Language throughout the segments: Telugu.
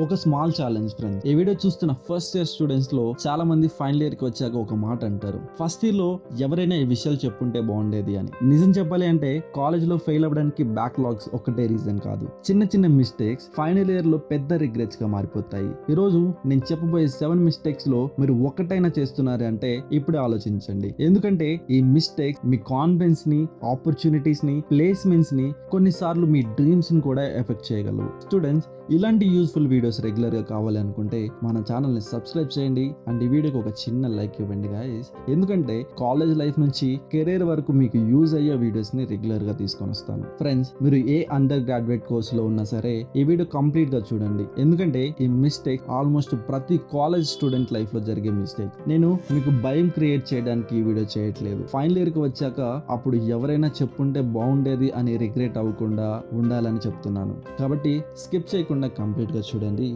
ఒక స్మాల్ ఛాలెంజ్ ఫ్రెండ్స్. ఈ వీడియో చూస్తున్న ఫస్ట్ ఇయర్ స్టూడెంట్స్ లో చాలా మంది ఫైనల్ ఇయర్ కి వచ్చాక ఒక మాట అంటారు, ఫస్ట్ ఇయర్ లో ఎవరైనా ఈ విషయాలు చెప్పుంటే బాగుండేది అని. నిజం చెప్పాలి అంటే కాలేజ్ లో ఫెయిల్ అవ్వడానికి బ్యాక్లాగ్స్ ఒకటే రీజన్ కాదు, చిన్న చిన్న మిస్టేక్స్ ఫైనల్ ఇయర్ లో పెద్ద రిగ్రెట్స్ గా మారిపోతాయి. ఈ రోజు నేను చెప్పబోయే 7 మిస్టేక్స్ లో మీరు ఒక్కటైనా చేస్తున్నారు అంటే ఇప్పుడే ఆలోచించండి. ఎందుకంటే ఈ మిస్టేక్స్ మీ కాన్ఫిడెన్స్ ని, ఆపర్చునిటీస్ ని, ప్లేస్మెంట్స్ ని, కొన్నిసార్లు మీ డ్రీమ్స్ ని కూడా ఎఫెక్ట్ చేయగలవు. స్టూడెంట్స్, ఇలాంటి యూస్ఫుల్ వీడియోస్ రెగ్యులర్ గా కావాలి అనుకుంటే మన ఛానల్ ని సబ్స్క్రైబ్ చేయండి అండ్ ఈ వీడియోకి ఒక చిన్న లైక్ ఇవ్వండి గాయస్. ఎందుకంటే కాలేజ్ లైఫ్ నుంచి కెరీర్ వరకు మీకు యూజ్ అయ్యే వీడియోస్ ని రెగ్యులర్ గా తీసుకొని వస్తాను. ఫ్రెండ్స్, మీరు ఏ అండర్ గ్రాడ్యుయేట్ కోర్స్ లో ఉన్నా సరే ఈ వీడియో కంప్లీట్ గా చూడండి. ఎందుకంటే ఈ మిస్టేక్ ఆల్మోస్ట్ ప్రతి కాలేజ్ స్టూడెంట్ లైఫ్ లో జరిగే మిస్టేక్. నేను మీకు భయం క్రియేట్ చేయడానికి ఈ వీడియో చేయట్లేదు. ఫైనల్ ఇయర్ కి వచ్చాక అప్పుడు ఎవరైనా చెప్పుంటే బాగుండేది అని రిగ్రెట్ అవ్వకుండా ఉండాలని చెప్తున్నాను. కాబట్టి స్కిప్ చేయకుండా కంప్లీట్ గా చూడండి.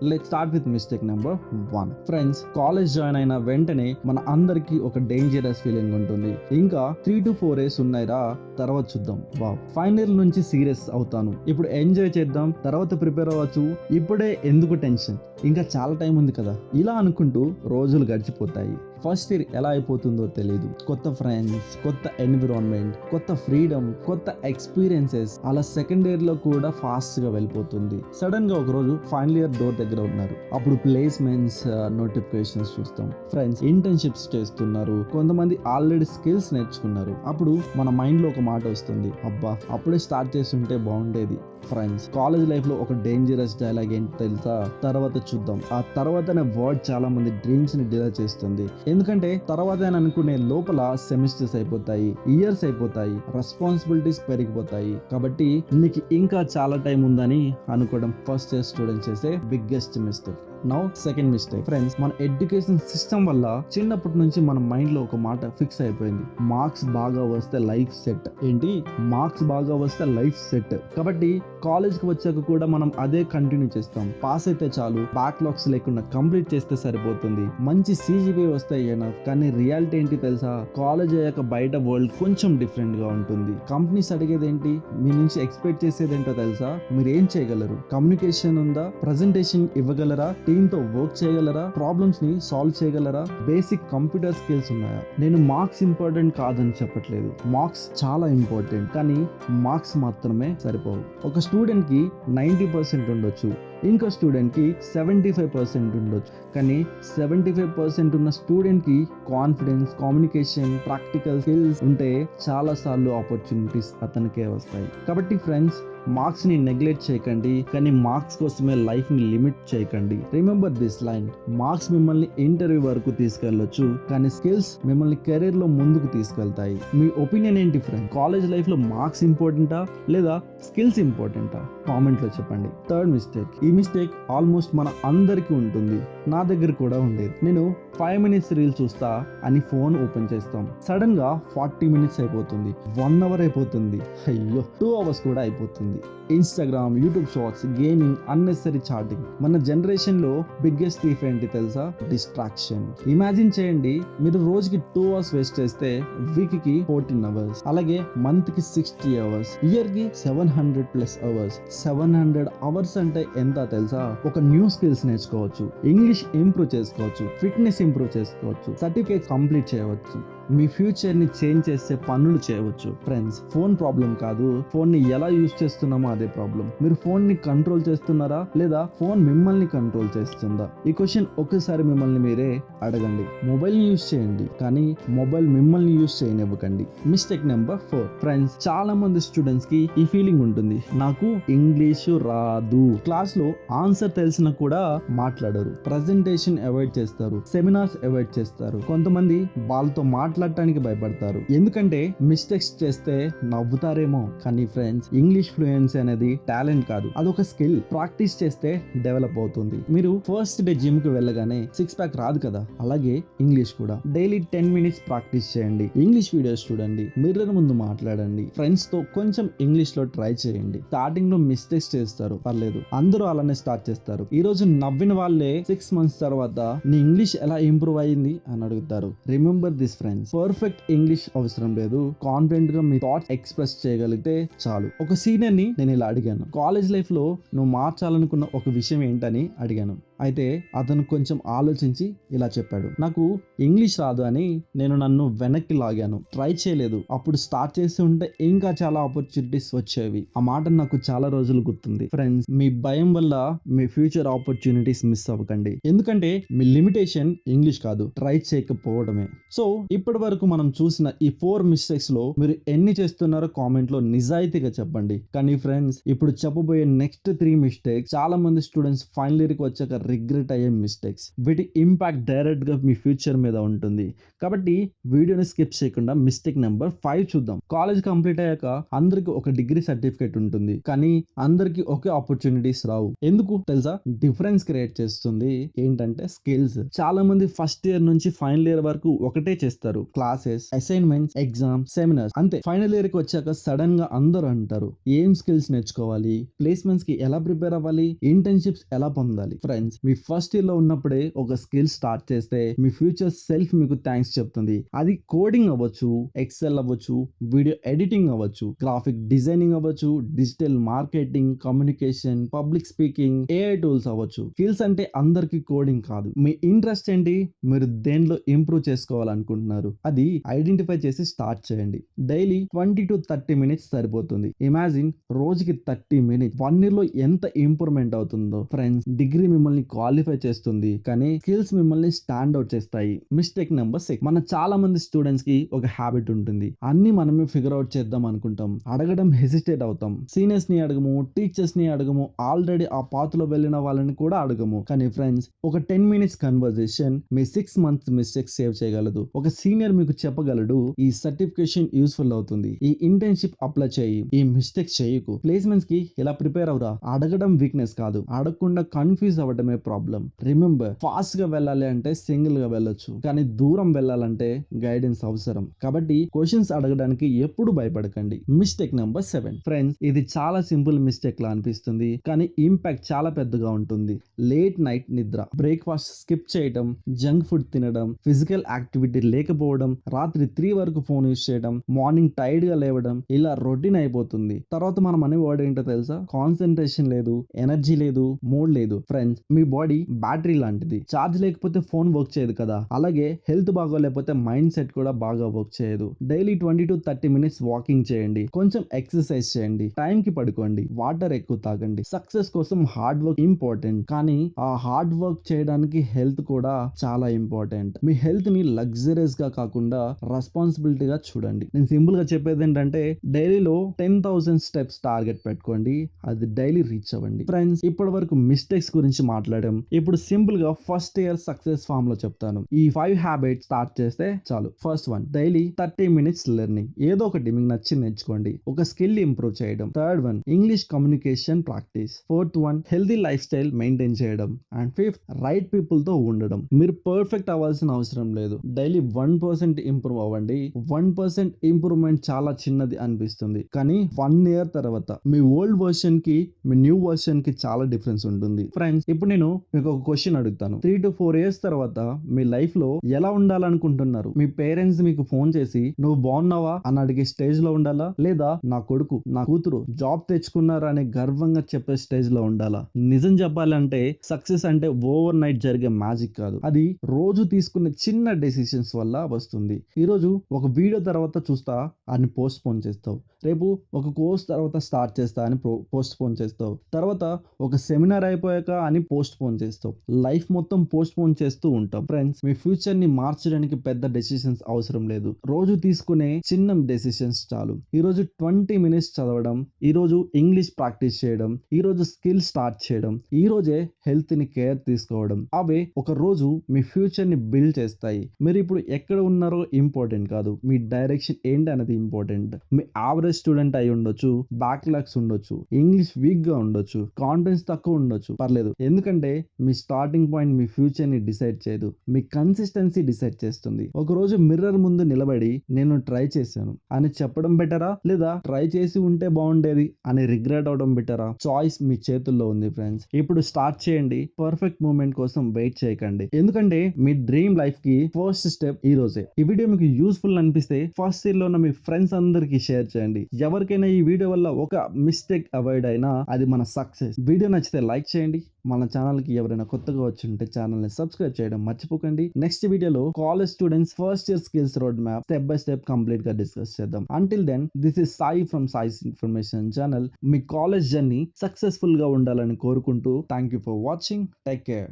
Let's start with mistake number 1. Friends, college join అయిన వెంటనే మన అందరికి ఒక డేంజరస్ ఫీలింగ్ ఉంటుంది. ఇంకా 3 to 4 days ఉన్నాయిరా, తర్వాత చూద్దాం. వావ్, ఫైనల్ నుంచి సీరియస్ అవుతాను, ఇప్పుడు ఎంజాయ్ చేద్దాం, తర్వాత ప్రిపేర్ అవ్వచ్చు, ఇప్పుడే ఎందుకు టెన్షన్, ఇంకా చాలా టైం ఉంది కదా, ఇలా అనుకుంటూ రోజులు గడిచిపోతాయి. ఫస్ట్ ఇయర్ ఎలా అయిపోతుందో తెలియదు. కొత్త ఫ్రెండ్స్, కొత్త ఎన్విరాన్మెంట్, కొత్త ఫ్రీడమ్, కొత్త ఎక్స్పీరియన్సెస్. అలా సెకండ్ ఇయర్ లో కూడా ఫాస్ట్ గా వెళ్ళిపోతుంది. సడన్ గా ఒక రోజు ఫైనల్ ఇయర్ డోర్ దగ్గర ఉన్నారు. అప్పుడు ప్లేస్మెంట్స్ నోటిఫికేషన్స్ చూస్తాం. ఫ్రెండ్స్ ఇంటర్న్షిప్స్ చేస్తున్నారు, కొంతమంది ఆల్రెడీ స్కిల్స్ నేర్చుకున్నారు. అప్పుడు మన మైండ్ లో ఒక మాట వస్తుంది, అబ్బా అప్పుడే స్టార్ట్ చేస్తుంటే బాగుండేది. ఫ్రెండ్స్, కాలేజ్ లైఫ్ లో ఒక డేంజరస్ డైలాగ్ ఏంటి తెలుసా? తర్వాత చూద్దాం. ఆ తర్వాత అనే వర్డ్ చాలా మంది డ్రీమ్స్ ని డిలే చేస్తుంది. ఎందుకంటే తర్వాత అని అనుకునే లోపల సెమిస్టర్స్ అయిపోతాయి, ఇయర్స్ అయిపోతాయి, రెస్పాన్సిబిలిటీస్ పెరిగిపోతాయి. కాబట్టి మీకు ఇంకా చాలా టైం ఉందని అనుకోవడం ఫస్ట్ ఇయర్ స్టూడెంట్స్ చేసే biggest mistake. Now second mistake. Friends, మన ఎడ్యుకేషన్ సిస్టమ్ వల్ల చిన్నప్పటి నుంచి మన మైండ్ లో ఒక మాట ఫిక్స్ అయిపోయింది, మార్క్స్ బాగా వస్తే లైఫ్ సెట్. ఏంటి, మార్క్స్ బాగా వస్తే లైఫ్ సెట్. కాబట్టి కాలేజ్ కి వచ్చాక కూడా మనం అదే కంటిన్యూ చేస్తాం. పాస్ అయితే చాలు, బ్యాక్లాగ్స్ లేకుండా కంప్లీట్ చేస్తే సరిపోతుంది, మంచి CGPA వస్తే ఎనఫ్. కానీ రియాలిటీ ఏంటి తెలుసా? కాలేజ్ అయ్యాక బయట వరల్డ్ కొంచెం డిఫరెంట్ గా ఉంటుంది. కంపెనీస్ అడిగేది ఏంటి, మీ నుంచి ఎక్స్పెక్ట్ చేసేది ఏంటో తెలుసా? మీరు ఏం చేయగలరు? కమ్యూనికేషన్ ఉందా? ప్రెజెంటేషన్ ఇవ్వగలరా? టీమ్ తో వర్క్ చేయగలరా? ప్రాబ్లమ్స్ ని సాల్వ్ చేయగలరా? బేసిక్ కంప్యూటర్ స్కిల్స్ ఉన్నాయా? నేను మార్క్స్ ఇంపార్టెంట్ కాదని చెప్పట్లేదు, మార్క్స్ చాలా ఇంపార్టెంట్, కానీ మార్క్స్ మాత్రమే సరిపోవు. ఒక స్టూడెంట్ కి 90% ఉండొచ్చు, ఇంకో స్టూడెంట్ కి 75% ఉండొచ్చు. కానీ 75% ఉన్న స్టూడెంట్ కి కాన్ఫిడెన్స్, కమ్యూనికేషన్, ప్రాక్టికల్ స్కిల్స్ ఉంటే చాలా సార్లు ఆపర్చునిటీస్ అతనికే వస్తాయి. కాబట్టి ఫ్రెండ్స్, మార్క్స్ ని నెగ్లెక్ట్ చేయకండి, కానీ మార్క్స్ కోసమే లైఫ్ ని లిమిట్ చేయకండి. రిమెంబర్ దిస్ లైన్, మార్క్స్ మిమ్మల్ని ఇంటర్వ్యూ వరకు తీసుకెళ్లొచ్చు, కానీ స్కిల్స్ మిమ్మల్ని కెరీర్ లో ముందుకు తీసుకెళ్తాయి. మీ ఒపీనియన్ ఏంటి ఫ్రెండ్? కాలేజ్ లైఫ్ లో మార్క్స్ ఇంపార్టెంటా లేదా స్కిల్స్ ఇంపార్టెంటా? కామెంట్ లో చెప్పండి. Third mistake. ఈ మిస్టేక్ ఆల్మోస్ట్ మన అందరికీ ఉంటుంది, నా దగ్గర కూడా ఉండేది. నేను 5 minutes రీల్ చూస్తా అని ఫోన్ ఓపెన్ చేస్తాం, సడన్ గా 40 minutes అయిపోతుంది, 1 hour అయిపోతుంది, అయ్యో 2 hours కూడా అయిపోతుంది. Instagram, YouTube shorts, gaming, unnecessary chatting. మన జనరేషన్ లో బిగ్గెస్ట్ థీఫ్ ఏంటి తెలుసా? డిస్ట్రాక్షన్. ఇమాజిన్ చేయండి, మీరు రోజుకి 2 hours వేస్ట్ చేస్తే వీక్ కి 14 hours, అలాగే మంత్ కి 60 hours, ఇయర్ కి 700+ hours. 700 hours అంటే ఎంత తెలుసా? ఒక న్యూ స్కిల్స్ నేర్చుకోవచ్చు, ఇంగ్లీష్ ఇంప్రూవ్ చేసుకోవచ్చు, ఫిట్నెస్ ఇంప్రూవ్ చేసుకోవచ్చు, సర్టిఫికేట్స్ కంప్లీట్ చేయవచ్చు, మీ ఫ్యూచర్ ని చేంజ్ చేసే పనులు చేయవచ్చు. ఫ్రెండ్స్, ఫోన్ ప్రాబ్లం కాదు, ఫోన్ ని ఎలా యూజ్ చేస్తున్నామో అదే ప్రాబ్లం. మీరు ఫోన్ ని కంట్రోల్ చేస్తున్నారా లేదా ఫోన్ మిమ్మల్ని కంట్రోల్ చేస్తుందా? ఈ క్వశ్చన్ ఒక్కసారి మిమ్మల్ని మీరే అడగండి. మొబైల్ ని యూజ్ చేయండి, కానీ మొబైల్ మిమ్మల్ని యూజ్ చేయనివ్వకండి. Mistake number 4. ఫ్రెండ్స్, చాలా మంది స్టూడెంట్స్ కి ఈ ఫీలింగ్ ఉంటుంది, నాకు ఇంగ్లీషు రాదు. క్లాస్ లో ఆన్సర్ తెలిసినా కూడా మాట్లాడరు, ప్రెజెంటేషన్ అవాయిడ్ చేస్తారు, సెమినార్స్ అవాయిడ్ చేస్తారు. కొంతమంది వాళ్ళతో మాట్లాడటానికి భయపడతారు, ఎందుకంటే మిస్టేక్స్ చేస్తే నవ్వుతారేమో. కానీ ఫ్రెండ్స్, ఇంగ్లీష్ ఫ్లూయెన్సీ అనేది టాలెంట్ కాదు, అదొక స్కిల్. ప్రాక్టీస్ చేస్తే డెవలప్ అవుతుంది. మీరు ఫస్ట్ డే జిమ్ కి వెళ్ళగానే 6 pack రాదు కదా, అలాగే ఇంగ్లీష్ కూడా. డైలీ 10 minutes ప్రాక్టీస్ చేయండి, ఇంగ్లీష్ వీడియోస్ చూడండి, మిర్రర్ ముందు మాట్లాడండి, ఫ్రెండ్స్ తో కొంచెం ఇంగ్లీష్ లో ట్రై చేయండి. స్టార్టింగ్ లో మిస్టేక్స్ చేస్తారు, పర్లేదు, అందరూ అలానే స్టార్ట్ చేస్తారు. ఈ రోజు నవ్విన వాళ్ళే 6 months తర్వాత నీ ఇంగ్లీష్ ఎలా ఇంప్రూవ్ అయ్యింది అని అడుగుతారు. Remember this friends, friends, perfect English అవసరం లేదు, కాన్ఫిడెంట్ గా మీ థాట్స్ ఎక్స్ప్రెస్ చేయగలిగితే చాలు. ఒక సీనియర్ ని నేను ఇలా అడిగాను, కాలేజ్ లైఫ్ లో నువ్వు మార్చాలనుకున్న ఒక విషయం ఏంటని అడిగాను. అయితే అతను కొంచెం ఆలోచించి ఇలా చెప్పాడు, నాకు ఇంగ్లీష్ రాదు అని నేను నన్ను వెనక్కి లాగాను, ట్రై చేయలేదు. అప్పుడు స్టార్ట్ చేసి ఉంటే ఇంకా చాలా ఆపర్చునిటీస్ వచ్చేవి. ఆ మాట నాకు చాలా రోజులు గుర్తుంది. ఫ్రెండ్స్, మీ భయం వల్ల మీ ఫ్యూచర్ ఆపర్చునిటీస్ మిస్ అవ్వకండి. ఎందుకంటే మీ లిమిటేషన్ ఇంగ్లీష్ కాదు, ట్రై చేయకపోవడమే. సో ఇప్పటి వరకు మనం చూసిన ఈ 4 మిస్టేక్స్ లో మీరు ఎన్ని చేస్తున్నారో కామెంట్ లో నిజాయితీగా చెప్పండి. కానీ ఫ్రెండ్స్, ఇప్పుడు చెప్పబోయే నెక్స్ట్ 3 మిస్టేక్స్ చాలా మంది స్టూడెంట్స్ ఫైనల్ ఇయర్ కి వచ్చాక రిగ్రెట్ అయ్యే మిస్టేక్స్. వీటి ఇంపాక్ట్ డైరెక్ట్ గా మీ ఫ్యూచర్ మీద ఉంటుంది. కాబట్టి వీడియోని స్కిప్ చేయకుండా మిస్టేక్ నెంబర్ 5 చూద్దాం. కాలేజ్ కంప్లీట్ అయ్యాక అందరికి ఒక డిగ్రీ సర్టిఫికేట్ ఉంటుంది, కానీ అందరికి ఒకే ఆపర్చునిటీస్ రావు. ఎందుకు తెలుసా? డిఫరెన్స్ క్రియేట్ చేస్తుంది ఏంటంటే స్కిల్స్. చాలా మంది ఫస్ట్ ఇయర్ నుంచి ఫైనల్ ఇయర్ వరకు ఒకటే చేస్తారు, క్లాసెస్, అసైన్మెంట్స్, ఎగ్జామ్, సెమినార్స్, అంతే. ఫైనల్ ఇయర్ కి వచ్చాక సడన్ గా అందరూ అంటారు, ఏం స్కిల్స్ నేర్చుకోవాలి, ప్లేస్మెంట్స్ కి ఎలా ప్రిపేర్ అవ్వాలి, ఇంటర్న్షిప్స్ ఎలా పొందాలి. ఫ్రెండ్స్, మీ ఫస్ట్ ఇయర్ లో ఉన్నప్పుడే ఒక స్కిల్ స్టార్ట్ చేస్తే మీ ఫ్యూచర్ సెల్ఫ్ మీకు థ్యాంక్స్ చెప్తుంది. అది కోడింగ్ అవ్వచ్చు, ఎక్సెల్ అవ్వచ్చు, వీడియో ఎడిటింగ్ అవ్వచ్చు, గ్రాఫిక్ డిజైనింగ్ అవ్వచ్చు, digital marketing, communication, public speaking, AI tools అవ్వచ్చు. స్కిల్స్ అంటే అందరికి కోడింగ్ కాదు. మీ ఇంట్రెస్ట్ ఏంటి, మీరు దేనిలో ఇంప్రూవ్ చేసుకోవాలనుకుంటున్నారు, అది ఐడెంటిఫై చేసి స్టార్ట్ చేయండి. డైలీ 20 to 30 మినిట్స్ సరిపోతుంది. ఇమాజిన్ రోజుకి 30 మినిట్స్, 1 year లో ఎంత ఇంప్రూవ్మెంట్ అవుతుందో. ఫ్రెండ్స్, డిగ్రీ మిమ్మల్ని క్వాలిఫై చేస్తుంది, కానీ స్కిల్స్ మిమ్మల్ని స్టాండ్ అవుట్ చేస్తాయి. మిస్టేక్ నెంబర్ 6, మన చాలా మంది స్టూడెంట్స్ కి ఒక హ్యాబిట్ ఉంటుంది, అన్ని మనమే ఫిగర్ అవుట్ చేద్దాం అనుకుంటాం, అడగడం హెసిటేట్ అవుతాం. సీనియర్స్ ని అడగము, టీచర్స్ ని అడగము, ఆల్రెడీ ఆ పాత్రలో వెళ్ళిన వాళ్ళని కూడా అడగము. కానీ ఫ్రెండ్స్, ఒక 10 minutes కన్వర్జేషన్ మీ 6 months మిస్టేక్ సేవ్ చేయగలదు. ఒక సీనియర్ మీకు చెప్పగలడు, ఈ సర్టిఫికేషన్ యూస్ఫుల్ అవుతుంది, ఈ ఇంటర్న్షిప్ అప్లై చేయి, ఈ మిస్టేక్ చేయకు, ప్లేస్మెంట్స్ కి ఇలా ప్రిపేర్ అవురా. అడగడం వీక్నెస్ కాదు, అడగకుండా కన్ఫ్యూజ్ అవ్వడమే ప్రాబ్లం. రిమెంబర్, ఫాస్ట్ గా వెళ్ళాలి అంటే సింగిల్ గా వెళ్ళొచ్చు, కానీ దూరం వెళ్ళాలంటే గైడెన్స్ అవసరం. కాబట్టి క్వశ్చన్స్ అడగడానికి ఎప్పుడు భయపడకండి. మిస్టేక్ నెంబర్ 7, ఫ్రెండ్స్, ఇది చాలా సింపుల్ మిస్టేక్ లా అనిపిస్తుంది, కానీ ఇంపాక్ట్ చాలా పెద్దగా ఉంటుంది. లేట్ నైట్ నిద్ర, బ్రేక్ఫాస్ట్ స్కిప్ చేయడం, జంక్ ఫుడ్ తినడం, ఫిజికల్ యాక్టివిటీ లేకపోవడం, రాత్రి 3 వరకు ఫోన్ యూస్ చేయడం, మార్నింగ్ టైర్డ్ గా లేవడం, ఇలా రొటీన్ అయిపోతుంది. తర్వాత మనం అనే వర్డ్ ఏంటో తెలుసా? కాన్సన్ట్రేషన్ లేదు, ఎనర్జీ లేదు, మూడ్ లేదు. ఫ్రెండ్స్, మీ బాడీ బ్యాటరీ లాంటిది, ఛార్జ్ లేకపోతే ఫోన్ వర్క్ చేయదు కదా. అలాగే హెల్త్ బాగోలేకపోతే మైండ్ సెట్ కూడా బాగా వర్క్ చేయదు. డైలీ 20 to 30 మినిట్స్ వాకింగ్ చేయండి, కొంచెం ఎక్సర్సైజ్ చేయండి, టైం కి పడుకోండి, వాటర్ ఎక్కువ తాగండి. సక్సెస్ కోసం హార్డ్ వర్క్ ఇంపార్టెంట్, కానీ ఆ హార్డ్ వర్క్ చేయడానికి హెల్త్ కూడా చాలా ఇంపార్టెంట్. మీ హెల్త్ ని లగ్జరీస్ గా కాకుండా రెస్పాన్సిబిలిటీగా చూడండి. నేను సింపుల్ గా చెప్పేది ఏంటంటే, డైలీలో 10,000 స్టెప్స్ టార్గెట్ పెట్టుకోండి, అది డైలీ రీచ్ అవ్వండి. ఫ్రెండ్స్, ఇప్పటి వరకు మిస్టేక్స్ గురించి మాట్లాడాం. ఇప్పుడు సింపుల్ గా ఫస్ట్ ఇయర్ సక్సెస్ ఫామ్ లో చెప్తాను. ఈ 5 హ్యాబిట్స్ స్టార్ట్ చేస్తే చాలు. First one, daily 30 minutes learning. ఏదో ఒకటి మీకు నచ్చింది నేర్చుకోండి, ఒక స్కిల్ ఇంప్రూవ్ చేయడం. Third one, English communication practice. Fourth one, healthy life style maintain చేయడం. అండ్ ఫిఫ్త్, రైట్ పీపుల్ తో ఉండడం. మీరు పర్ఫెక్ట్ అవ్వాల్సిన అవసరం లేదు, డైలీ 1% ఇంప్రూవ్ అవ్వండి. 1% ఇంప్రూవ్మెంట్ చాలా చిన్నది అనిపిస్తుంది, కానీ 1 year తర్వాత మీ ఓల్డ్ వర్షన్ కి మీ న్యూ వర్షన్ కి చాలా డిఫరెన్స్ ఉంటుంది. ఫ్రెండ్స్, ఇప్పుడు నేను మీకు ఒక క్వశ్చన్ అడుగుతాను. 3 to 4 years తర్వాత మీ లైఫ్ లో ఎలా ఉండాలనుకుంటున్నారు? మీ పేరెంట్స్ మీకు ఫోన్ చేసి నువ్వు బాగున్నావా అని అడిగే స్టేజ్ లో ఉండాలా, లేదా నా కొడుకు నా కూతురు జాబ్ తెచ్చుకున్నారా అనే గర్వంగా చెప్పే స్టేజ్ లో ఉండాలా? నిజం చెప్పాలంటే సక్సెస్ అంటే ఓవర్ నైట్ జరిగే మ్యాజిక్ కాదు, అది రోజు తీసుకునే చిన్న డెసిషన్స్ వల్ల వస్తుంది. ఈ రోజు ఒక వీడియో తర్వాత చూస్తా అని పోస్ట్ పోన్ చేస్తావు, రేపు ఒక కోర్స్ తర్వాత స్టార్ట్ చేస్తా అని పోస్ట్ పోన్ చేస్తావు, తర్వాత ఒక సెమినార్ అయిపోయాక అని పోస్ట్ పోన్ చేస్తావు. లైఫ్ మొత్తం పోస్ట్ పోన్ చేస్తూ ఉంటాం. ఫ్రెండ్స్, మీ ఫ్యూచర్ ని మార్చడానికి పెద్ద డెసిషన్స్ అవసరం లేదు, రోజు తీసుకునే చిన్న డెసిషన్స్ చాలు. ఈ రోజు 20 minutes చదవడం, ఈ రోజు ఇంగ్లీష్ ప్రాక్టీస్ చేయడం, ఈ రోజు స్కిల్ స్టార్ట్ చేయడం, ఈ రోజే హెల్త్ ని కేర్ తీసుకోవడం, అవే ఒక రోజు మీ ఫ్యూచర్ ని బిల్డ్ చేస్తాయి. మీరు ఇప్పుడు ఎక్కడ ఉన్నారో ఇంపార్టెంట్ కాదు, మీ డైరెక్షన్ ఏంటి అనేది ఇంపార్టెంట్. మీ యావరేజ్ స్టూడెంట్ అయి ఉండొచ్చు, బ్యాక్లాగ్స్ ఉండొచ్చు, ఇంగ్లీష్ వీక్ గా ఉండొచ్చు, కాన్ఫిడెన్స్ తక్కువ ఉండొచ్చు, పర్లేదు. ఎందుకంటే ఎందుకంటే మీ స్టార్టింగ్ పాయింట్ మీ ఫ్యూచర్ ని డిసైడ్ చేయదు, మీ కన్సిస్టెన్సీ డిసైడ్ చేస్తుంది. ఒక రోజు మిర్రర్ ముందు నిలబడి నేను ట్రై చేశాను అని చెప్పడం బెటరా, లేదా ట్రై చేసి ఉంటే బాగుండేది అని రిగ్రెట్ అవడం బెటరా? చాయిస్ మీ చేతుల్లో ఉంది ఫ్రెండ్స్. ఇప్పుడు స్టార్ట్ చేయండి. పర్ఫెక్ట్ మూమెంట్ కోసం వెయిట్ చేయకండి, ఎందుకంటే మీ డ్రీమ్ లైఫ్ కి ఫస్ట్ స్టెప్ ఈ రోజే. ఈ వీడియో మీకు యూస్ఫుల్ అనిపిస్తే ఫస్ట్ ఇయర్ లో ఉన్న మీ ఫ్రెండ్స్ అందరికి షేర్ చేయండి. ఎవరికైనా ఈ వీడియో వల్ల ఒక మిస్టేక్ అవాయిడ్ అయినా అది మన సక్సెస్. వీడియో నచ్చితే లైక్ చేయండి. మన ఛానల్ కి ఎవరైనా కొత్తగా వచ్చి ఉంటే ఛానల్ ని సబ్స్క్రైబ్ చేయడం మర్చిపోకండి. నెక్స్ట్ వీడియోలో college students first year skills road map step by step complete గా డిస్కస్ చేద్దాం. Until then, this is Sai from Sai's information channel. మీ కాలేజ్ జర్నీ సక్సెస్ఫుల్ గా ఉండాలని కోరుకుంటూ thank you for watching. Take care.